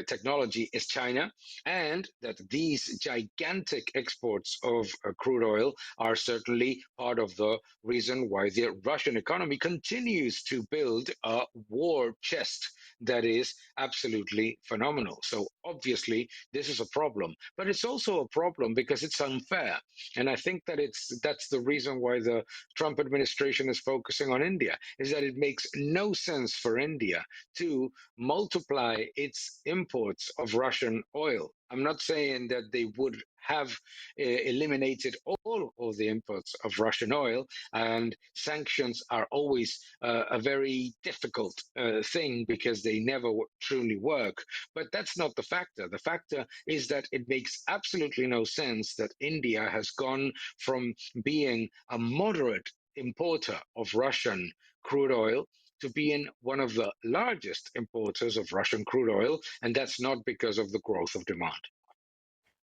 technology is China, and that these gigantic exports of crude oil are certainly part of the reason why the Russian economy continues to build a war chest that is absolutely phenomenal. So obviously this is a problem, but it's also a problem because it's unfair. And I think that that's the reason why the Trump administration is focusing on India, is that it makes no sense for India to multiply its imports of Russian oil. I'm not saying that they would have eliminated all of the imports of Russian oil, and sanctions are always a very difficult thing because they never truly work. But that's not the factor. The factor is that it makes absolutely no sense that India has gone from being a moderate importer of Russian crude oil to being one of the largest importers of Russian crude oil, and that's not because of the growth of demand.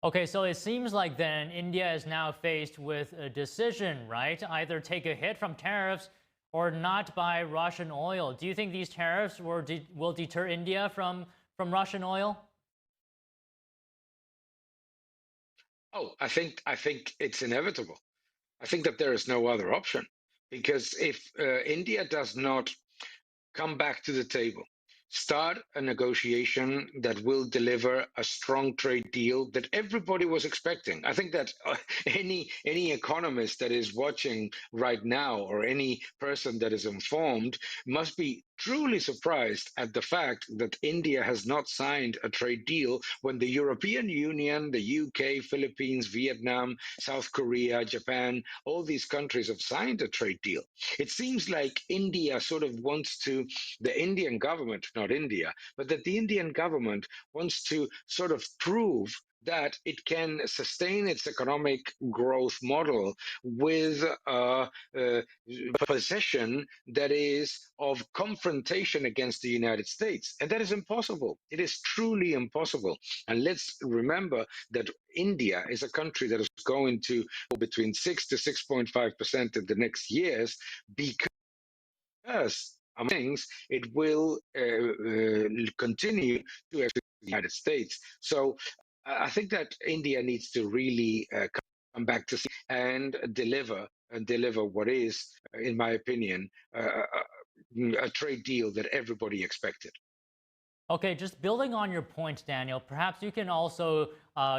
Okay, so it seems like then India is now faced with a decision, right? Either take a hit from tariffs or not buy Russian oil. Do you think these tariffs will deter India from Russian oil? Oh, I think it's inevitable. I think that there is no other option, because if India does not come back to the table, start a negotiation that will deliver a strong trade deal that everybody was expecting. I think that any economist that is watching right now, or any person that is informed, must be truly surprised at the fact that India has not signed a trade deal when the European Union, the UK, Philippines, Vietnam, South Korea, Japan, all these countries have signed a trade deal. It seems like India sort of wants to, the Indian government, not India, but that the Indian government wants to sort of prove that it can sustain its economic growth model with a position that is of confrontation against the United States. And that is impossible. It is truly impossible. And let's remember that India is a country that is going to go between 6 to 6.5% in the next years, because among things, it will continue to export the United States. So I think that India needs to really come back to and deliver what is, in my opinion, a trade deal that everybody expected. Okay, just building on your point, Daniel, perhaps you can also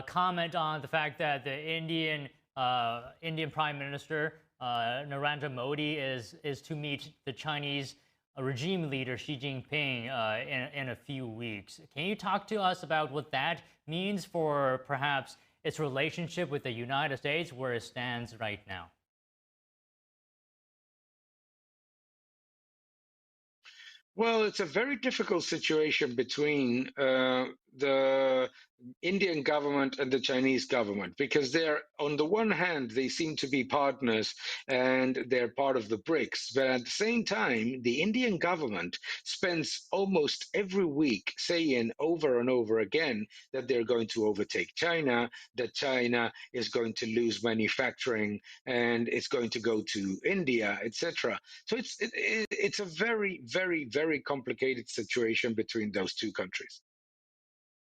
comment on the fact that the Indian Prime Minister Narendra Modi is to meet the Chinese regime leader Xi Jinping in a few weeks. Can you talk to us about what that means for perhaps its relationship with the United States, where it stands right now? Well, it's a very difficult situation between the Indian government and the Chinese government, because they're, on the one hand, they seem to be partners and they're part of the BRICS, but at the same time, the Indian government spends almost every week saying over and over again that they're going to overtake China, that China is going to lose manufacturing and it's going to go to India, etc. So it's a very, very, very complicated situation between those two countries.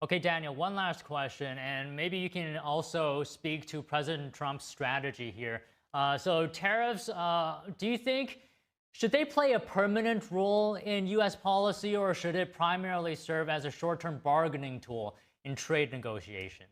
Okay, Daniel, one last question, and maybe you can also speak to President Trump's strategy here. So tariffs, do you think Should they play a permanent role in U.S. policy, or should it primarily serve as a short-term bargaining tool in trade negotiations?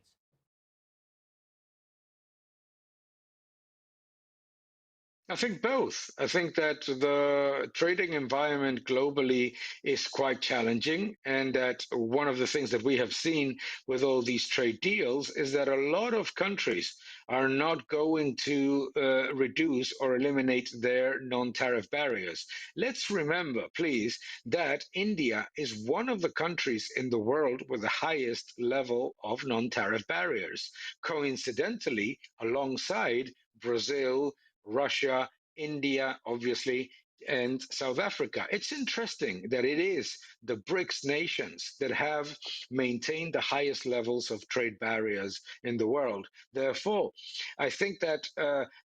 I think both. I think that the trading environment globally is quite challenging, and that one of the things that we have seen with all these trade deals is that a lot of countries are not going to reduce or eliminate their non-tariff barriers. Let's remember, please, that India is one of the countries in the world with the highest level of non-tariff barriers, coincidentally alongside Brazil, Russia, India, obviously, and South Africa. It's interesting that it is the BRICS nations that have maintained the highest levels of trade barriers in the world. Therefore, I think that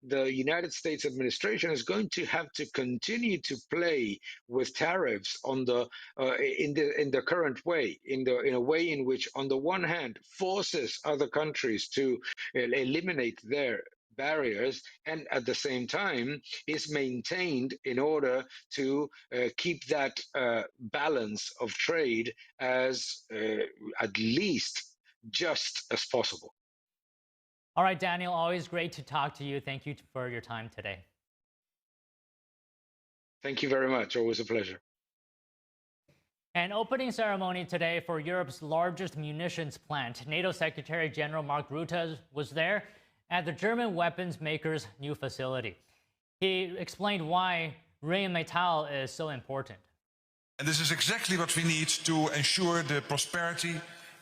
the United States administration is going to have to continue to play with tariffs on the in the current way, in a way in which, on the one hand, forces other countries to eliminate their barriers, and at the same time is maintained in order to keep that balance of trade as at least just as possible. All right, Daniel, always great to talk to you. Thank you for your time today. Thank you very much. Always a pleasure. An opening ceremony today for Europe's largest munitions plant. NATO Secretary General Mark Rutte was there at the German weapons maker's new facility. He explained why Rheinmetall is so important. And this is exactly what we need to ensure the prosperity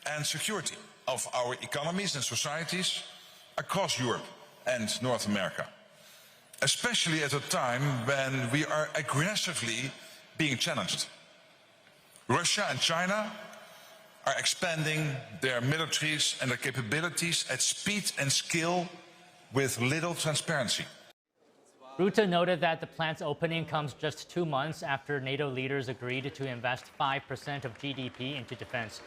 and security of our economies and societies across Europe and North America, especially at a time when we are aggressively being challenged. Russia and China are expanding their militaries and their capabilities at speed and scale with little transparency. Rutte noted that the plant's opening comes just 2 months after NATO leaders agreed to invest 5% of GDP into defense.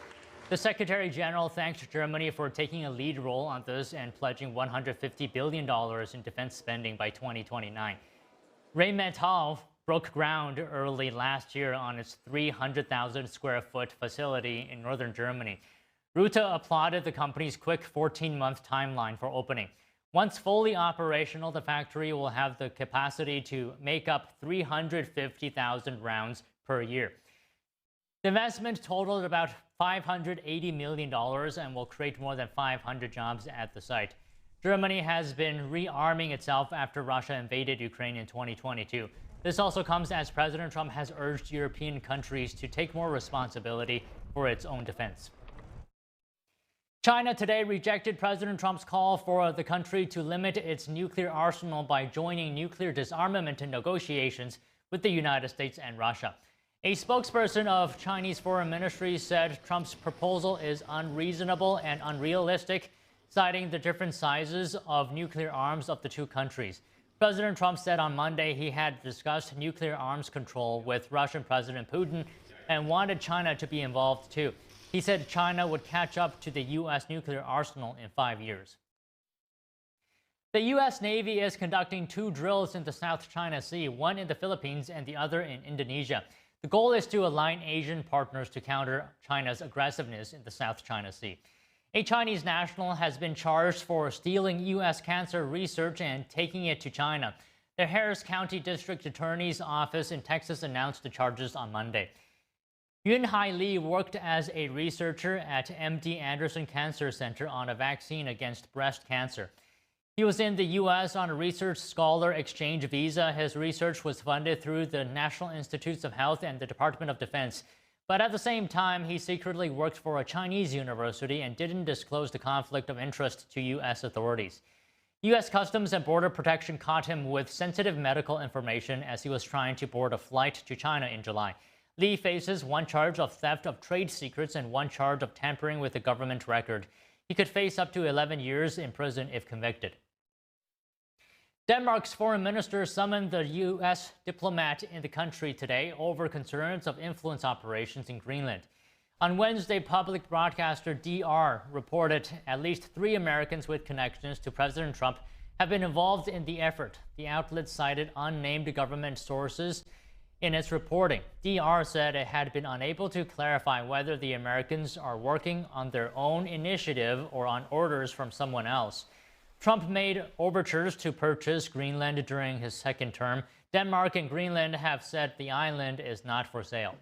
The Secretary General thanked Germany for taking a lead role on this and pledging $150 billion in defense spending by 2029. Rheinmetall broke ground early last year on its 300,000 square foot facility in northern Germany. Rutte applauded the company's quick 14-month timeline for opening. Once fully operational, the factory will have the capacity to make up 350,000 rounds per year. The investment totaled about $580 million and will create more than 500 jobs at the site. Germany has been rearming itself after Russia invaded Ukraine in 2022. This also comes as President Trump has urged European countries to take more responsibility for its own defense. China today rejected President Trump's call for the country to limit its nuclear arsenal by joining nuclear disarmament negotiations with the United States and Russia. A spokesperson of Chinese Foreign Ministry said Trump's proposal is unreasonable and unrealistic, citing the different sizes of nuclear arms of the two countries. President Trump said on Monday he had discussed nuclear arms control with Russian President Putin and wanted China to be involved too. He said China would catch up to the U.S. nuclear arsenal in 5 years. The U.S. Navy is conducting 2 drills in the South China Sea, one in the Philippines and the other in Indonesia. The goal is to align Asian partners to counter China's aggressiveness in the South China Sea. A Chinese national has been charged for stealing U.S. cancer research and taking it to China. The Harris County District Attorney's Office in Texas announced the charges on Monday. Yunhai Li worked as a researcher at MD Anderson Cancer Center on a vaccine against breast cancer. He was in the U.S. on a research scholar exchange visa. His research was funded through the National Institutes of Health and the Department of Defense. But at the same time, he secretly worked for a Chinese university and didn't disclose the conflict of interest to U.S. authorities. U.S. Customs and Border Protection caught him with sensitive medical information as he was trying to board a flight to China in July. Li faces 1 charge of theft of trade secrets and 1 charge of tampering with a government record. He could face up to 11 years in prison if convicted. Denmark's foreign minister summoned the U.S. diplomat in the country today over concerns of influence operations in Greenland. On Wednesday, public broadcaster DR reported at least 3 Americans with connections to President Trump have been involved in the effort. The outlet cited unnamed government sources in its reporting. DR said it had been unable to clarify whether the Americans are working on their own initiative or on orders from someone else. Trump made overtures to purchase Greenland during his second term. Denmark and Greenland have said the island is not for sale.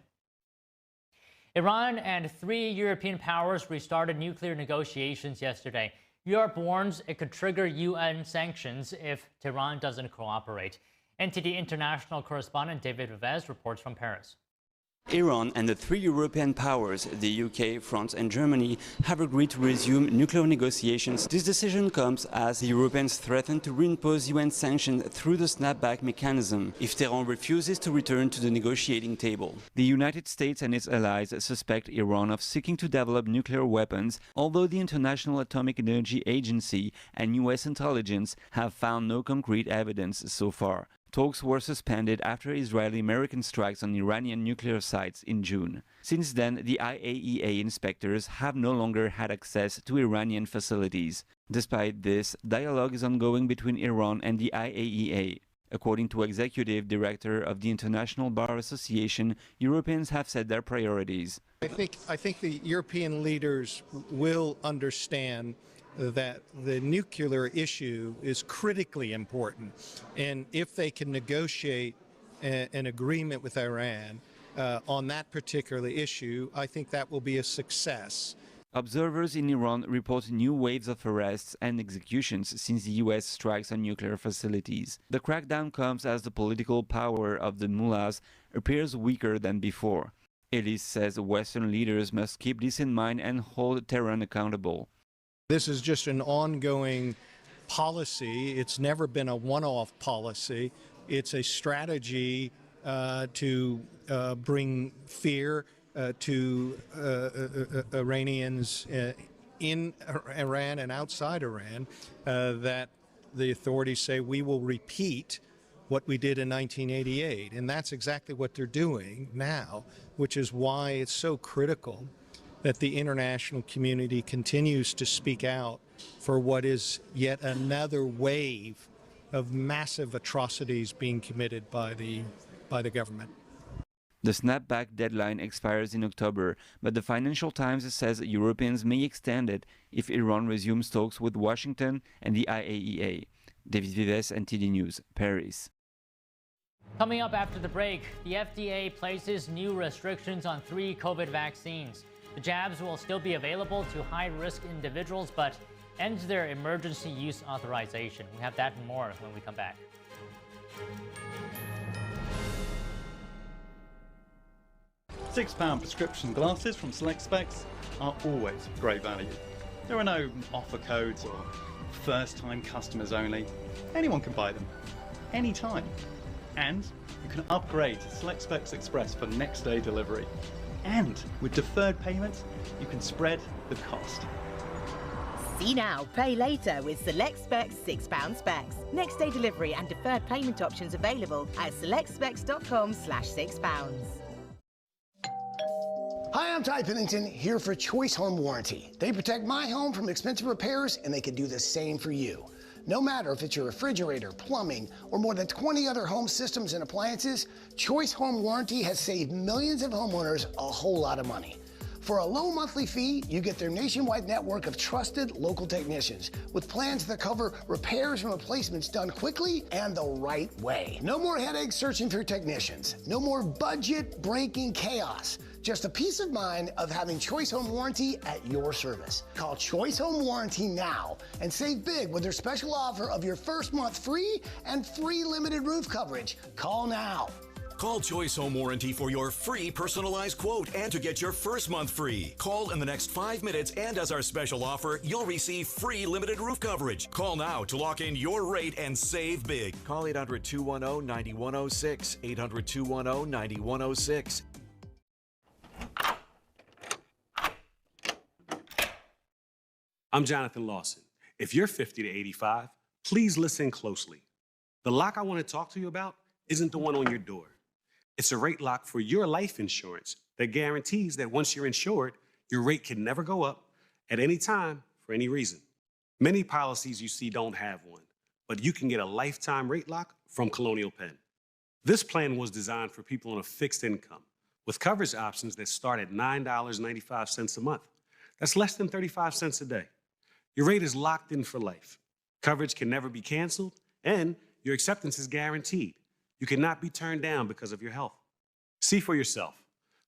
Iran and 3 European powers restarted nuclear negotiations yesterday. Europe warns it could trigger UN sanctions if Tehran doesn't cooperate. NTD international correspondent David Vivez reports from Paris. Iran and the 3 European powers, the UK, France and Germany, have agreed to resume nuclear negotiations. This decision comes as the Europeans threaten to reimpose UN sanctions through the snapback mechanism if Tehran refuses to return to the negotiating table. The United States and its allies suspect Iran of seeking to develop nuclear weapons, although the International Atomic Energy Agency and US intelligence have found no concrete evidence so far. Talks were suspended after Israeli-American strikes on Iranian nuclear sites in June. Since then, the IAEA inspectors have no longer had access to Iranian facilities. Despite this, dialogue is ongoing between Iran and the IAEA. According to Executive Director of the International Bar Association, Europeans have set their priorities. I think the European leaders will understand that the nuclear issue is critically important, and if they can negotiate an agreement with Iran on that particular issue, I think that will be a success. Observers in Iran report new waves of arrests and executions since the U.S. strikes on nuclear facilities. The crackdown comes as the political power of the mullahs appears weaker than before. Ellis says Western leaders must keep this in mind and hold Tehran accountable. This is just an ongoing policy. It's never been a one-off policy. It's a strategy to bring fear to Iranians in Iran and outside Iran, that the authorities say we will repeat what we did in 1988. And that's exactly what they're doing now, which is why it's so critical that the international community continues to speak out for what is yet another wave of massive atrocities being committed by the government. The snapback deadline expires in October, but the Financial Times says Europeans may extend it if Iran resumes talks with Washington and the IAEA. David Vives, NTD News, Paris. Coming up after the break, the FDA places new restrictions on 3 COVID vaccines. The jabs will still be available to high-risk individuals, but ends their emergency use authorization. We have that and more when we come back. £6 prescription glasses from Select Specs are always great value. There are no offer codes or first-time customers only. Anyone can buy them, anytime. And you can upgrade to Select Specs Express for next-day delivery. And with deferred payments, you can spread the cost. See now, pay later with Select Specs £6 specs. Next day delivery and deferred payment options available at selectspecs.com/£6. Hi, I'm Ty Pennington, here for Choice Home Warranty. They protect my home from expensive repairs, and they can do the same for you. No matter if it's your refrigerator, plumbing, or more than 20 other home systems and appliances, Choice Home Warranty has saved millions of homeowners a whole lot of money. For a low monthly fee, you get their nationwide network of trusted local technicians with plans that cover repairs and replacements done quickly and the right way. No more headaches searching for technicians. No more budget-breaking chaos. Just a peace of mind of having Choice Home Warranty at your service. Call Choice Home Warranty now and save big with their special offer of your first month free and free limited roof coverage. Call now. Call Choice Home Warranty for your free personalized quote and to get your first month free. Call in the next 5 minutes, and as our special offer, you'll receive free limited roof coverage. Call now to lock in your rate and save big. Call 800-210-9106. 800-210-9106. I'm Jonathan Lawson. If you're 50 to 85, please listen closely. The lock I want to talk to you about isn't the one on your door. It's a rate lock for your life insurance that guarantees that once you're insured, your rate can never go up at any time for any reason. Many policies you see don't have one, but you can get a lifetime rate lock from Colonial Penn. This plan was designed for people on a fixed income with coverage options that start at $9.95 a month. That's less than 35 cents a day. Your rate is locked in for life. Coverage can never be canceled, and your acceptance is guaranteed. You cannot be turned down because of your health. See for yourself.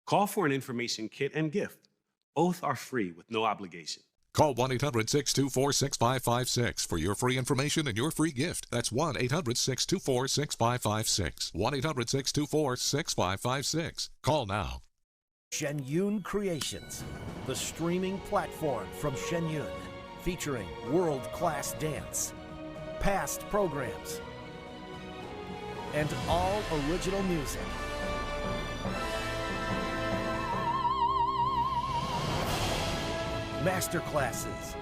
Call for an information kit and gift. Both are free with no obligation. Call 1-800-624-6556 for your free information and your free gift. That's 1-800-624-6556. 1-800-624-6556. Call now. Shenyun Creations, the streaming platform from Shenyun, featuring world-class dance, past programs, and all original music. Masterclasses,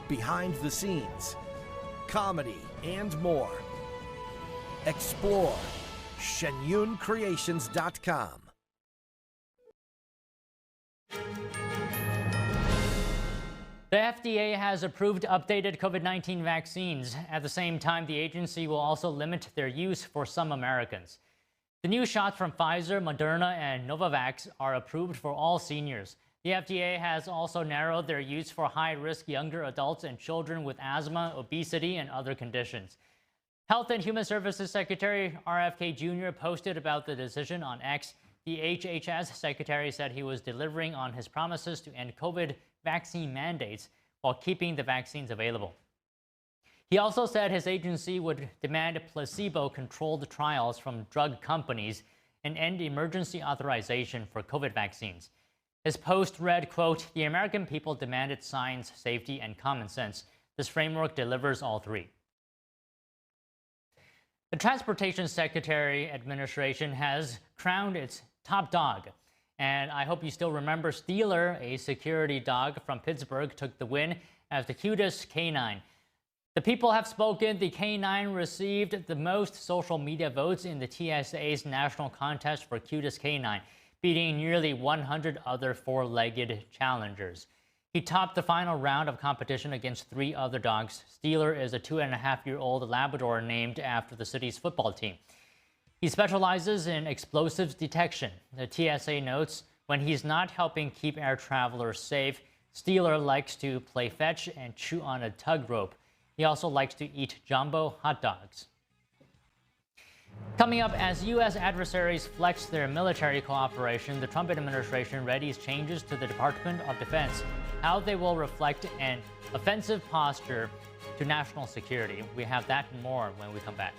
behind the scenes, comedy, and more. Explore shenyuncreations.com. The FDA has approved updated COVID-19 vaccines. At the same time, the agency will also limit their use for some Americans. The new shots from Pfizer, Moderna, and Novavax are approved for all seniors. The FDA has also narrowed their use for high-risk younger adults and children with asthma, obesity, and other conditions. Health and Human Services Secretary RFK Jr. posted about the decision on X. The HHS secretary said he was delivering on his promises to end COVID vaccine mandates while keeping the vaccines available. He also said his agency would demand placebo-controlled trials from drug companies and end emergency authorization for COVID vaccines. His post read, quote, "The American people demanded science, safety, and common sense. This framework delivers all three." The Transportation Secretary Administration has crowned its top dog. And I hope you still remember Steeler, a security dog from Pittsburgh, took the win as the cutest canine. The people have spoken. The canine received the most social media votes in the TSA's national contest for cutest canine, beating nearly 100 other four-legged challengers. He topped the final round of competition against 3 other dogs. Steeler is a 2.5-year-old Labrador named after the city's football team. He specializes in explosives detection. The TSA notes when he's not helping keep air travelers safe, Steeler likes to play fetch and chew on a tug rope. He also likes to eat jumbo hot dogs. Coming up, as U.S. adversaries flex their military cooperation, the Trump administration readies changes to the Department of Defense, how they will reflect an offensive posture to national security. We have that and more when we come back.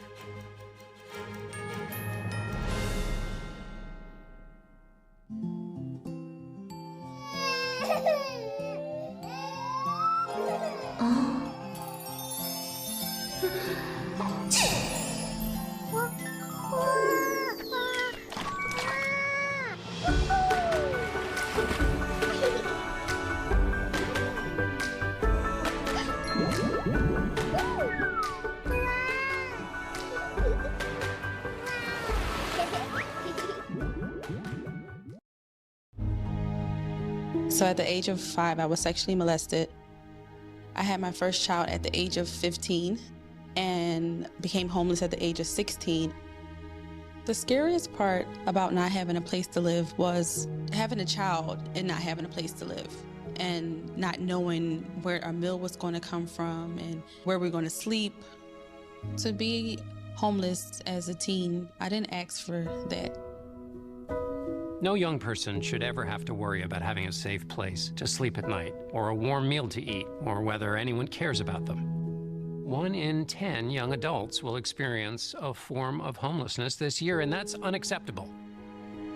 So at the age of 5, I was sexually molested. I had my first child at the age of 15 and became homeless at the age of 16. The scariest part about not having a place to live was having a child and not having a place to live and not knowing where our meal was going to come from and where we're going to sleep. To be homeless as a teen, I didn't ask for that. No young person should ever have to worry about having a safe place to sleep at night, or a warm meal to eat, or whether anyone cares about them. 1 in 10 young adults will experience a form of homelessness this year, and that's unacceptable.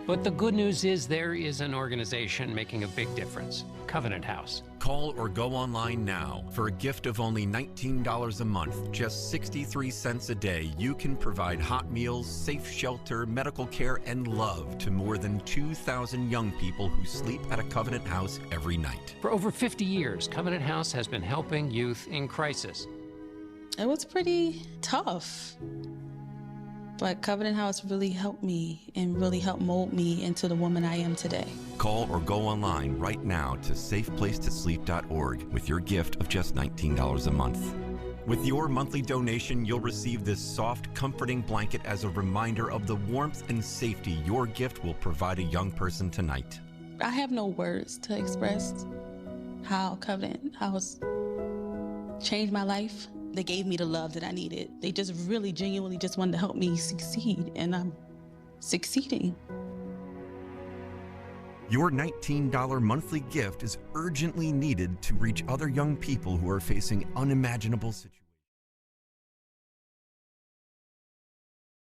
But the good news is there is an organization making a big difference, Covenant House. Call or go online now. For a gift of only $19 a month, just 63 cents a day, you can provide hot meals, safe shelter, medical care, and love to more than 2,000 young people who sleep at a Covenant House every night. For over 50 years, Covenant House has been helping youth in crisis. It was pretty tough. But Covenant House really helped me and really helped mold me into the woman I am today. Call or go online right now to safeplacetosleep.org with your gift of just $19 a month. With your monthly donation, you'll receive this soft, comforting blanket as a reminder of the warmth and safety your gift will provide a young person tonight. I have no words to express how Covenant House changed my life. They gave me the love that I needed. They just really genuinely just wanted to help me succeed, and I'm succeeding. Your $19 monthly gift is urgently needed to reach other young people who are facing unimaginable situations.